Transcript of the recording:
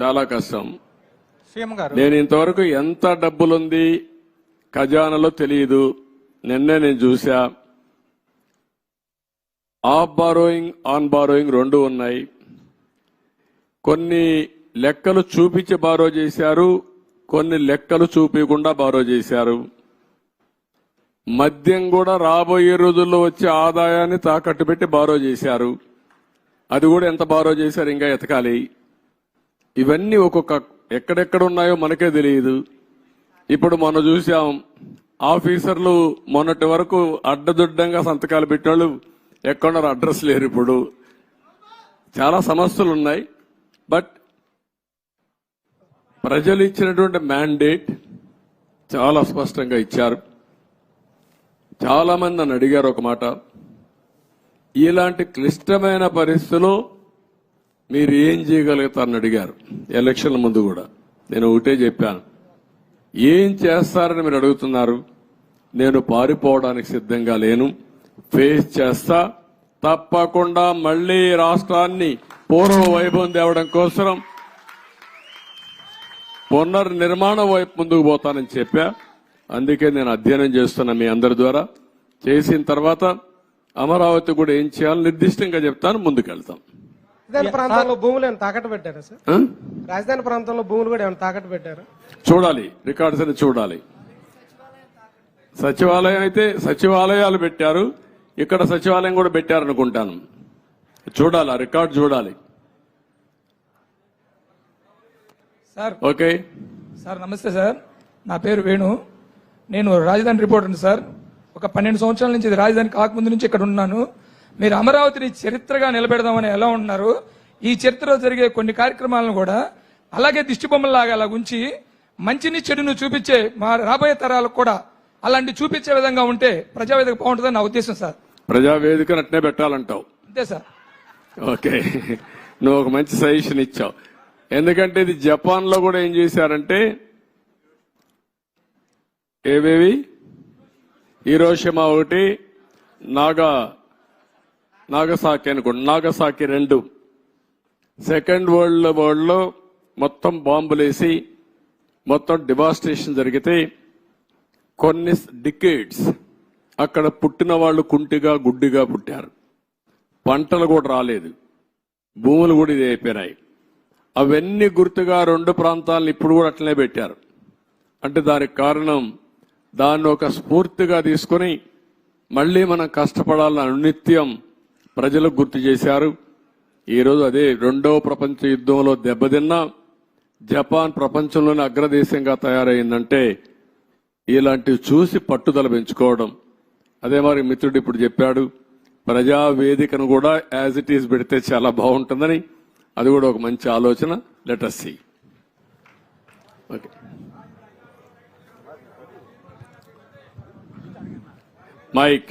చాలా కష్టం. సీఎం గారు, నేను ఇంతవరకు ఎంత డబ్బులుంది ఖజానాలో తెలియదు. నిన్నే నేను చూసా. ఆఫ్ బారోయింగ్, ఆన్ బారోయింగ్ రెండు ఉన్నాయి. కొన్ని లెక్కలు చూపించి బారో చేశారు, కొన్ని లెక్కలు చూపించకుండా బారో చేశారు. మద్యం కూడా రాబోయే రోజుల్లో వచ్చే ఆదాయాన్ని తాకట్టు పెట్టి బారో చేశారు. అది కూడా ఎంత బారో చేశారు ఇంకా ఎతకాలి. ఇవన్నీ ఒక్కొక్క ఎక్కడెక్కడ ఉన్నాయో మనకే తెలియదు. ఇప్పుడు మనం చూసాం, ఆఫీసర్లు మొన్నటి వరకు అడ్డదుడ్డంగా సంతకాలు పెట్టినోళ్ళు ఎక్కడున్నారు, అడ్రస్ లేరు. ఇప్పుడు చాలా సమస్యలు ఉన్నాయి. బట్ ప్రజలు ఇచ్చినటువంటి మ్యాండేట్ చాలా స్పష్టంగా ఇచ్చారు. చాలా మంది నన్ను అడిగారు ఒక మాట, ఇలాంటి క్లిష్టమైన పరిస్థితుల్లో మీరు ఏం చేయగలుగుతారని అడిగారు. ఎలక్షన్ల ముందు కూడా నేను ఒకటే చెప్పాను, ఏం చేస్తారని మీరు అడుగుతున్నారు. నేను పారిపోవడానికి సిద్ధంగా లేను, ఫేస్ చేస్తా. తప్పకుండా మళ్లీ రాష్ట్రాన్ని పూర్వ వైభవం తేవడం కోసం పునర్నిర్మాణం వైపు ముందుకు పోతానని చెప్పా. అందుకే నేను అధ్యయనం చేస్తున్నా మీ అందరి ద్వారా. చేసిన తర్వాత అమరావతి కూడా ఏం చేయాలో నిర్దిష్టంగా చెప్తాను, ముందుకెళ్తాం. రాజధాని ప్రాంతంలో భూములు ఏమైనా తాకట్టు పెట్టారా సార్? రాజధాని ప్రాంతంలో భూములు కూడా ఏమైనా తాకట్టు పెట్టారా? చూడాలి, రికార్డ్స్ అని చూడాలి. సచివాలయం అయితే సచివాలయాలు పెట్టారు, ఇక్కడ సచివాలయం కూడా పెట్టారనుకుంటాను. చూడాలి, ఆ రికార్డు చూడాలి. సార్ ఓకే సార్, నమస్తే సార్. నా పేరు వేణు, నేను రాజధాని రిపోర్టర్ని సార్. ఒక 12 సంవత్సరాల నుంచి, ఇది రాజధాని కాకముందు నుంచి ఇక్కడ ఉన్నాను. మీరు అమరావతిని చరిత్రగా నిలబెడదామని ఎలా ఉన్నారు, ఈ చరిత్రలో జరిగే కొన్ని కార్యక్రమాలను కూడా అలాగే దిష్టిబొమ్మలాగా అలా ఉంచి మంచిని చెడును చూపించే మా రాబోయే తరాలకు కూడా అలాంటి చూపించే విధంగా ఉంటే ప్రజావేదిక బాగుంటుందని నా ఉద్దేశం సార్. ప్రజావేదిక అట్నే పెట్టాలంటావు? అంతే సార్. ఓకే, నువ్వు ఒక మంచి సజెషన్ ఇచ్చావు. ఎందుకంటే ఇది జపాన్ లో కూడా ఏం చేశారంటే, ఏవేవి హీరోషిమా ఒకటి, నాగసాకి అనుకోండి, నాగసాకి 2 సెకండ్ వరల్డ్ వార్ లో మొత్తం బాంబులేసి మొత్తం డివాస్టేషన్ జరిగితే కొన్ని డికేడ్స్ అక్కడ పుట్టిన వాళ్ళు కుంటిగా గుడ్డిగా పుట్టారు. పంటలు కూడా రాలేదు, భూములు కూడా ఇది అయిపోయినాయి. అవన్నీ గుర్తుగా 2 ప్రాంతాలను ఇప్పుడు కూడా అట్లనే పెట్టారు. అంటే దానికి కారణం, దాన్ని ఒక స్ఫూర్తిగా తీసుకుని మళ్లీ మనం కష్టపడాలని అనునిత్యం ప్రజలకు గుర్తు చేశారు. ఈరోజు అదే 2వ ప్రపంచ యుద్ధంలో దెబ్బతిన్న జపాన్ ప్రపంచంలోని అగ్రదేశంగా తయారైందంటే ఇలాంటివి చూసి పట్టుదల పెంచుకోవడం. అదే మరి మిత్రుడు ఇప్పుడు చెప్పాడు, ప్రజావేదికను కూడా యాజ్ ఇట్ ఈజ్ పెడితే చాలా బాగుంటుందని. అది కూడా ఒక మంచి ఆలోచన. Let us see. Okay, mic.